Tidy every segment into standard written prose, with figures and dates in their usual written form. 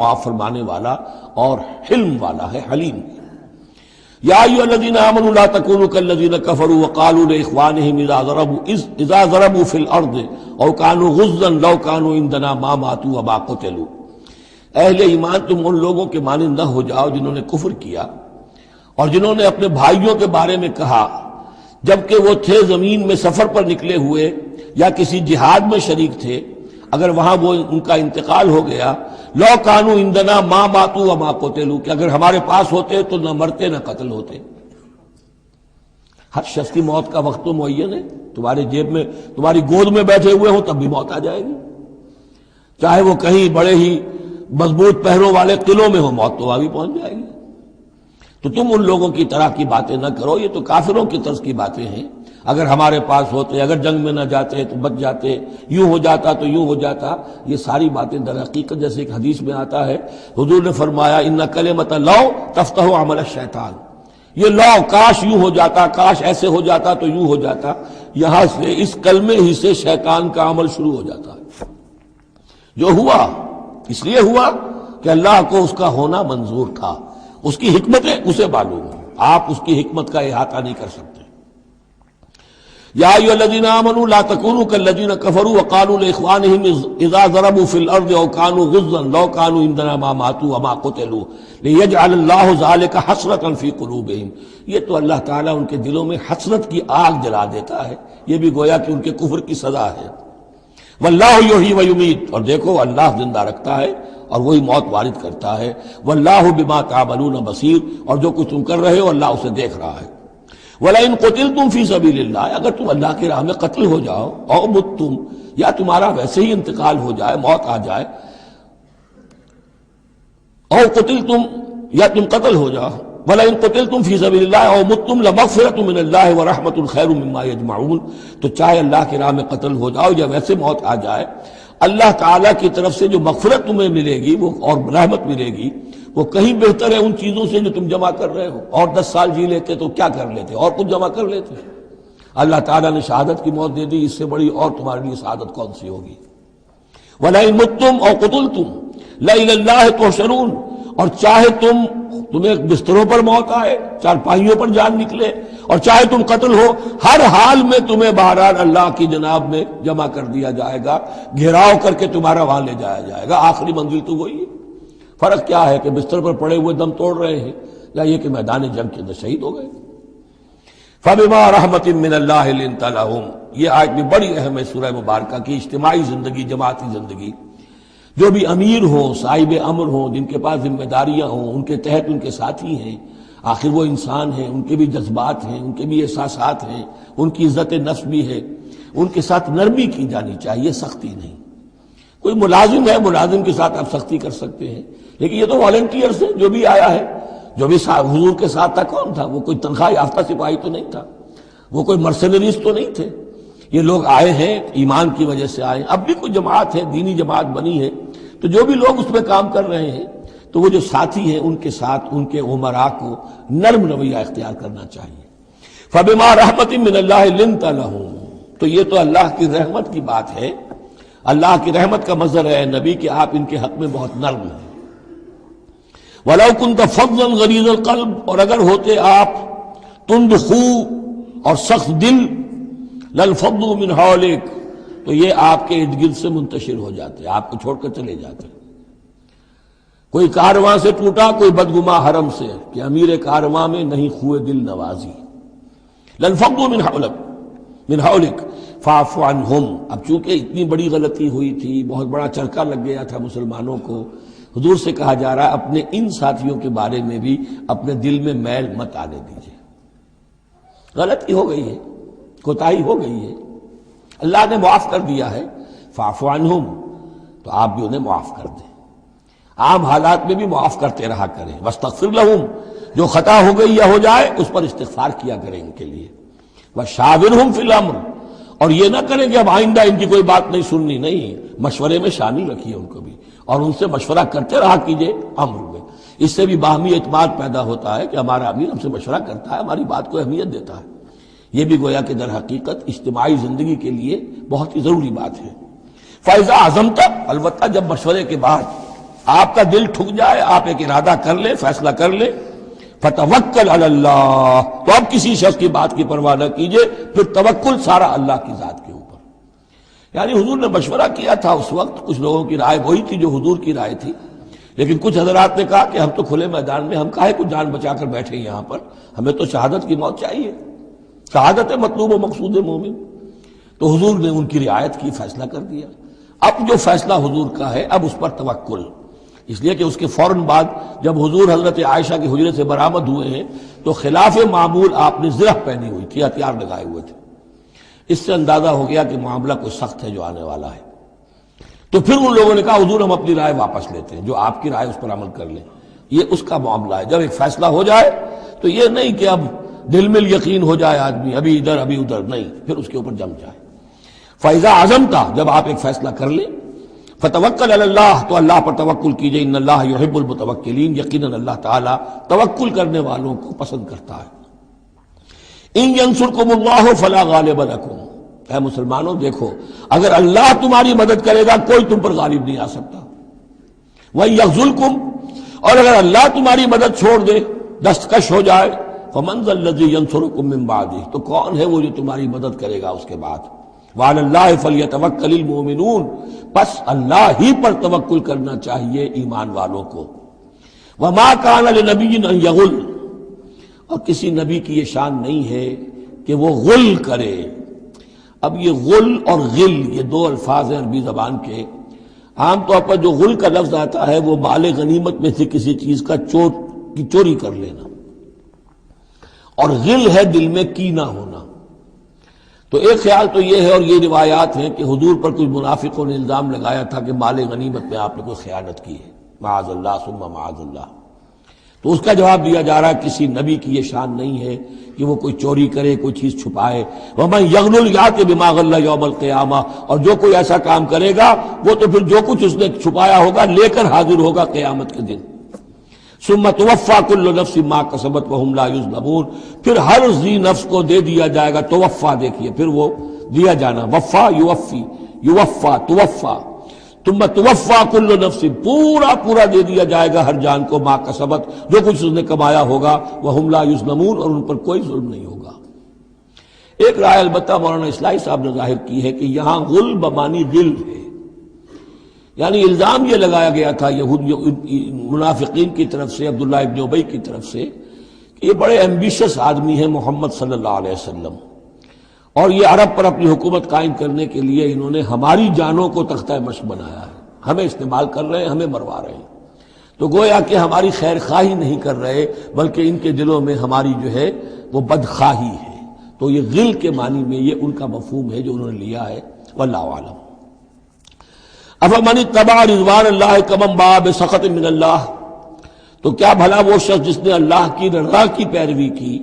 معاف فرمانے والا اور حلم والا ہے، حلیم۔ یا ایھا الذین آمنوا لا تکونوا کالذین کفروا وقالوا لاخوانہم اذا ضربوا فی الارض او کانوا غزا لو کانوا عندنا ما ماتوا وما قتلوا۔ اہل ایمان تم ان لوگوں کے مانند نہ ہو جاؤ جنہوں نے کفر کیا اور جنہوں نے اپنے بھائیوں کے بارے میں کہا جبکہ وہ تھے زمین میں سفر پر نکلے ہوئے یا کسی جہاد میں شریک تھے، اگر وہاں وہ ان کا انتقال ہو گیا، لو کانوا عندنا ما ماتوا وما قتلوا، کہ اگر ہمارے پاس ہوتے تو نہ مرتے نہ قتل ہوتے۔ ہر شخص کی موت کا وقت تو معین ہے، تمہارے جیب میں تمہاری گود میں بیٹھے ہوئے ہوں تب بھی موت آ جائے گی، چاہے وہ کہیں بڑے ہی مضبوط پہروں والے قلعوں میں ہو، موت تو وہاں بھی پہنچ جائے گی۔ تو تم ان لوگوں کی طرح کی باتیں نہ کرو، یہ تو کافروں کی طرز کی باتیں ہیں۔ اگر ہمارے پاس ہوتے، اگر جنگ میں نہ جاتے تو بچ جاتے، یوں ہو جاتا تو یوں ہو جاتا، یہ ساری باتیں در حقیقت جیسے ایک حدیث میں آتا ہے، حضور نے فرمایا ان کلمۃ لو تفتح عمل الشیطان، یہ لو کاش یوں ہو جاتا، کاش ایسے ہو جاتا تو یوں ہو جاتا، یہاں سے اس کلمے ہی سے شیطان کا عمل شروع ہو جاتا ہے۔ جو ہوا اس لیے ہوا کہ اللہ کو اس کا ہونا منظور تھا، اس کی حکمتیں اسے معلوم ہیں، آپ اس کی حکمت کا احاطہ نہیں کر سکتے۔ یا ایھا الذین آمنوا لا تکونوا کالذین کفروا وقالوا لاخوانہم اذا ضربوا فی الارض او کانوا غزا لو کانوا عندنا ما ماتوا وما قتلوا لیجعل اللہ ذلک حسرۃ فی قلوبہم۔ یہ تو اللہ تعالیٰ ان کے دلوں میں حسرت کی آگ جلا دیتا ہے، یہ بھی گویا کہ ان کے کفر کی سزا ہے۔ واللہ یحیی ویمیت، اور دیکھو اللہ زندہ رکھتا ہے اور وہی موت وارد کرتا ہے۔ واللہ بما تعملون بصیر، اور جو کچھ تم کر رہے ہو اللہ اسے دیکھ رہا ہے۔ وَلَئِن قُتِلْتُمْ فِي سَبِيلِ اللَّهِ، اگر تم اللہ کی راہ میں قتل ہو جاؤ، او متم، یا تمہارا ویسے ہی انتقال ہو جائے، موت آ جائے، او قتلتم، یا تم قتل ہو جاؤ، وَلَئِن قُتِلْتُمْ فِي سَبِيلِ اللَّهِ او متم لَمَغْفِرَةٌ مِّنَ اللَّهِ وَرَحْمَةٌ خَيْرٌ مِّمَّا يَجْمَعُونَ، تو چاہے اللہ کی راہ میں قتل ہو جاؤ یا ویسے موت آ جائے، اللہ تعالیٰ کی طرف سے جو مغفرت تمہیں ملے گی وہ اور رحمت ملے گی، وہ کہیں بہتر ہے ان چیزوں سے جو تم جمع کر رہے ہو۔ اور 10 سال جی لیتے تو کیا کر لیتے، اور کچھ جمع کر لیتے۔ اللہ تعالیٰ نے شہادت کی موت دے دی، اس سے بڑی اور تمہارے لیے شہادت کون سی ہوگی۔ وَلَئِن مُتُّمْ أَوْ قُتِلْتُمْ لَإِلَى اللَّهِ تُحْشَرُونَ، اور چاہے تمہیں بستروں پر موت آئے، چارپائیوں پر جان نکلے، اور چاہے تم قتل ہو، ہر حال میں تمہیں بہرحال اللہ کی جناب میں جمع کر دیا جائے گا، گھیراؤ کر کے تمہارا وہاں لے جایا جائے گا۔ آخری منزل تو وہی ہے۔ فرق کیا ہے کہ بستر پر پڑے ہوئے دم توڑ رہے ہیں یا یہ کہ میدان جنگ کے اندر شہید ہو گئے۔ فَبِمَا رَحْمَةٍ مِّنَ اللَّهِ لِنتَ لَهُمْ، یہ آیت بھی بڑی اہم ہے سورہ مبارکہ کی۔ اجتماعی زندگی، جماعتی زندگی، جو بھی امیر ہوں، صاحب امر ہوں، جن کے پاس ذمہ داریاں ہوں، ان کے تحت ان کے ساتھی ہیں، آخر وہ انسان ہیں، ان کے بھی جذبات ہیں، ان کے بھی احساسات ہیں، ان کی عزت نفس بھی ہے، ان کے ساتھ نرمی کی جانی چاہیے، سختی نہیں۔ کوئی ملازم ہے، ملازم کے ساتھ آپ سختی کر سکتے ہیں، لیکن یہ تو والنٹیئرز ہیں، جو بھی آیا ہے، جو بھی حضور کے ساتھ تھا کون تھا؟ وہ کوئی تنخواہ یافتہ سپاہی تو نہیں تھا، وہ کوئی مرسنریز تو نہیں تھے، یہ لوگ آئے ہیں ایمان کی وجہ سے آئے ہیں۔ اب بھی کوئی جماعت ہے، دینی جماعت بنی ہے، تو جو بھی لوگ اس میں کام کر رہے ہیں تو وہ جو ساتھی ہیں ان کے ساتھ ان کے امراء کو نرم رویہ اختیار کرنا چاہیے۔ فَبِمَا رَحْمَةٍ مِّنَ اللَّهِ لِنتَ لَهُمْ، تو یہ تو اللہ کی رحمت کی بات ہے۔ اللہ کی رحمت کا مظہر ہے نبی کہ آپ ان کے حق میں بہت نرم ہیں۔ وَلَوْ كُنْتَ فَظًّا غَلِيظَ الْقَلْبِ، اور اگر ہوتے آپ تند خو اور سخت دل، لَانفَضُّوا مِنْ حَوْلِكَ، تو یہ آپ کے ارد گرد سے منتشر ہو جاتے، آپ کو چھوڑ کر چلے جاتے۔ کوئی کارواں سے ٹوٹا، کوئی بدگماں حرم سے، کہ امیر کارواں میں نہیں خوئے دل نوازی۔ لَانفَضُّوا مِنْ حَوْلِكَ فَاعْفُ عَنْهُمْ، اب چونکہ اتنی بڑی غلطی ہوئی تھی، بہت بڑا چرکا لگ گیا تھا مسلمانوں کو، حضور سے کہا جا رہا ہے اپنے ان ساتھیوں کے بارے میں بھی اپنے دل میں میل مت آنے دیجیے۔ غلطی ہو گئی ہے، کوتاہی ہو گئی ہے، اللہ نے معاف کر دیا ہے، فَاعْفُ عَنْهُمْ، تو آپ بھی انہیں معاف کر دیں، عام حالات میں بھی معاف کرتے رہا کریں۔ وَاسْتَغْفِرْ لَهُمْ، جو خطا ہو گئی یا ہو جائے اس پر استغفار کیا کریں ان کے لیے۔ وَشَاوِرْهُمْ فِي الْأَمْرِ، اور یہ نہ کریں کہ اب آئندہ ان کی کوئی بات نہیں سننی، نہیں، مشورے میں شامل رکھیے ان کو بھی، اور ان سے مشورہ کرتے رہا کیجئے امر میں۔ اس سے بھی باہمی اعتماد پیدا ہوتا ہے کہ ہمارا امیر ہم سے مشورہ کرتا ہے، ہماری بات کو اہمیت دیتا ہے۔ یہ بھی گویا کہ در حقیقت اجتماعی زندگی کے لیے بہت ہی ضروری بات ہے۔ فَإِذَا عَزَمْتَ، البتہ جب مشورے کے بعد آپ کا دل ٹھک جائے، آپ ایک ارادہ کر لیں، فیصلہ کر لیں، فتوکل علی اللہ، تو اب کسی شخص کی بات کی پرواہ نہ کیجئے، پھر توکل سارا اللہ کی ذات کے اوپر۔ یعنی حضور نے مشورہ کیا تھا اس وقت، کچھ لوگوں کی رائے وہی تھی جو حضور کی رائے تھی، لیکن کچھ حضرات نے کہا کہ ہم تو کھلے میدان میں، ہم کاہے کو جان بچا کر بیٹھے یہاں پر، ہمیں تو شہادت کی موت چاہیے، شہادت مطلوب و مقصود مومن۔ تو حضور نے ان کی رعایت کی، فیصلہ کر دیا۔ اب جو فیصلہ حضور کا ہے اب اس پر توکل، اس لیے کہ اس کے فوراً بعد جب حضور حضرت عائشہ کے حجرے سے برآمد ہوئے ہیں تو خلاف معمول آپ نے زرہ پہنی ہوئی تھی، ہتھیار لگائے ہوئے تھے، اس سے اندازہ ہو گیا کہ معاملہ کوئی سخت ہے جو آنے والا ہے۔ تو پھر ان لوگوں نے کہا حضور ہم اپنی رائے واپس لیتے ہیں، جو آپ کی رائے اس پر عمل کر لیں، یہ اس کا معاملہ ہے۔ جب ایک فیصلہ ہو جائے تو یہ نہیں کہ اب دل میں یقین ہو جائے آدمی، ابھی ادھر ابھی ادھر، نہیں، پھر اس کے اوپر جم جائے۔ فَإِذَا عَزَمْتَ، جب آپ ایک فیصلہ کر لیں، فَتَوَكَّلْ عَلَى اللَّهِ، تو اللہ پر توکل کیجئے، ان اللہ يحب المتوکلین، یقیناً اللہ تعالیٰ توکل کرنے والوں کو پسند کرتا ہے۔ ان ینصرکم اللہ فلا غالب لکم، اے مسلمانوں دیکھو، اگر اللہ تمہاری مدد کرے گا کوئی تم پر غالب نہیں آ سکتا۔ وَإِن يَخْذُلْكُمْ، اور اگر اللہ تمہاری مدد چھوڑ دے، دستکش ہو جائے، فَمَنْ ذَا الَّذِي يَنصُرُكُم مِّن بَعْدِهِ، تو کون ہے وہ جو تمہاری مدد کرے گا اس کے بعد۔ وَعَلَى اللَّهِ فَلْيَتَوَكَّلِ الْمُؤْمِنُونَ، پس اللہ ہی پر توکل کرنا چاہیے ایمان والوں کو۔ وَمَا كَانَ لِنَبِيٍّ أَن يَغُلَّ، اور کسی نبی کی یہ شان نہیں ہے کہ وہ غل کرے۔ اب یہ غل اور غل یہ دو الفاظ ہیں عربی زبان کے، عام طور پر جو غل کا لفظ آتا ہے وہ مال غنیمت میں سے کسی چیز کا چوری کر لینا، اور غل ہے دل میں کینہ ہونا۔ تو ایک خیال تو یہ ہے، اور یہ روایات ہیں کہ حضور پر کچھ منافقوں نے الزام لگایا تھا کہ مال غنیمت میں آپ نے کوئی خیانت کی ہے، معاذ اللہ ثم معاذ اللہ۔ تو اس کا جواب دیا جا رہا ہے کسی نبی کی یہ شان نہیں ہے کہ وہ کوئی چوری کرے، کوئی چیز چھپائے۔ وَمَن يَغْلُلْ يَأْتِ بِمَا غَلَّ يَوْمَ الْقِيَامَةِ، اور جو کوئی ایسا کام کرے گا وہ تو پھر جو کچھ اس نے چھپایا ہوگا لے کر حاضر ہوگا قیامت کے دن۔ ثم توفى كل نفس ما كسبت وهم لا يظلمون، پھر ہر ذی نفس کو دے دیا جائے گا، توفا دیکھیے پھر وہ دیا جانا، وفا یوفی، یوفا توفا، ثم توفى كل نفس، پورا دے دیا جائے گا ہر جان کو، ما کسبت، جو کچھ اس نے کمایا ہوگا، وهم لا يظلمون، اور ان پر کوئی ظلم نہیں ہوگا۔ ایک رائے البتہ مولانا اصلاحی صاحب نے ظاہر کی ہے کہ یہاں غل بمانی غل ہے، یعنی الزام یہ لگایا گیا تھا منافقین کی طرف سے، عبداللہ ابن ابی کی طرف سے، کہ یہ بڑے ایمبیشس آدمی ہیں محمد صلی اللہ علیہ وسلم، اور یہ عرب پر اپنی حکومت قائم کرنے کے لیے انہوں نے ہماری جانوں کو تختہ مشق بنایا ہے، ہمیں استعمال کر رہے ہیں، ہمیں مروا رہے ہیں۔ تو گویا کہ ہماری خیر خواہی نہیں کر رہے بلکہ ان کے دلوں میں ہماری جو ہے وہ بدخواہی ہے۔ تو یہ غل کے معنی میں یہ ان کا مفہوم ہے جو انہوں نے لیا ہے، واللہ اعلم۔ افمن اتبع رضوان اللہ کمن باء بسخط من اللہ، تو کیا بھلا وہ شخص جس نے اللہ کی رضا کی پیروی کی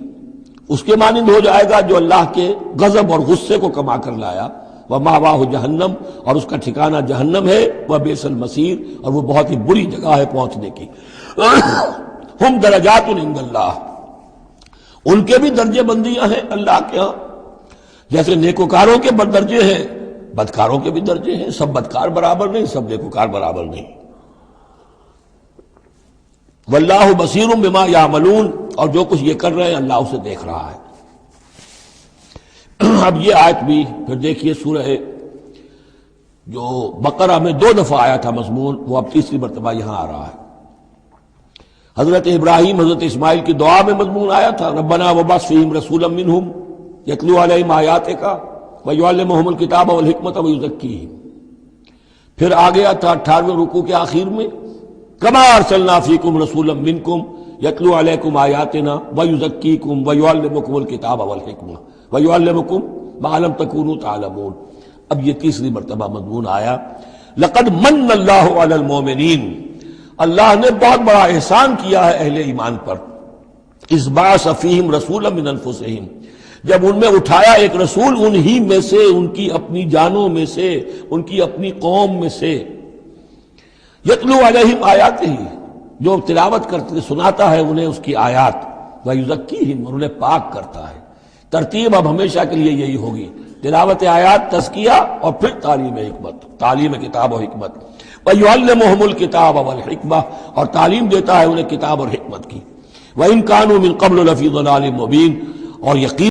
اس کے مانند ہو جائے گا جو اللہ کے غضب اور غصے کو کما کر لایا۔ ومأواہ جہنم، اور اس کا ٹھکانہ جہنم ہے، وبئس المصیر، اور وہ بہت ہی بری جگہ ہے پہنچنے کی۔ ہم درجات عند اللہ، ان کے بھی درجے بندیاں ہیں اللہ کے ہاں، جیسے نیکوکاروں کے درجے ہیں بدکاروں کے بھی درجے ہیں، سب بدکار برابر نہیں، سب نیکوکار برابر نہیں۔ واللہ بصیر بما یعملون، اور جو کچھ یہ کر رہے ہیں اللہ اسے دیکھ رہا ہے۔ اب یہ آیت بھی پھر دیکھیے، سورہ جو بقرہ میں 2 دفعہ آیا تھا مضمون، وہ اب تیسری مرتبہ یہاں آ رہا ہے۔ حضرت ابراہیم حضرت اسماعیل کی دعا میں مضمون آیا تھا، ربنا وبعث فیہم رسولا منہم یتلو علیہم آیاتک وَيُعَلِّمُهُمُ الْكِتَابَ وَالْحِکْمَةَ وَيُزَکِّیہِم۔ پھر آ گیا تھا 18ویں رکوع کے آخر میں، کما ارسلنا فیکم رسولا منکم یتلو علیکم آیاتنا وَيُزَکِّیکم وَيُعَلِّمُکم الْکِتَابَ وَالْحِکْمَةَ وَيُعَلِّمُکم مَا لَمْ تَکُونُوا تَعْلَمُونَ۔ اب یہ تیسری مرتبہ مضمون آیا، لقد من اللہ علی المؤمنین، اللہ نے بہت بڑا احسان کیا ہے اہل ایمان پر، اذ بعث فیہم رسولا من انفسہم، جب ان میں اٹھایا ایک رسول انہی میں سے، ان کی اپنی جانوں میں سے، ان کی اپنی قوم میں سے، یتلو علیہم آیاتہ، جو تلاوت کرتے سناتا ہے انہیں اس کی آیات، ویزکیہم، اور انہیں پاک کرتا ہے۔ ترتیب اب ہمیشہ کے لیے یہی ہوگی، تلاوت آیات، تزکیہ، اور پھر تعلیم حکمت، تعلیم کتاب و حکمت۔ وَيُعَلِّمُهُمُ الْكِتَابَ وَالْحِكْمَةَ، اور تعلیم دیتا ہے انہیں کتاب اور حکمت کی. وَإِن كَانُوا مِن قَبْلُ لَفِي ضَلَالٍ مُبِينٍ، اور یقین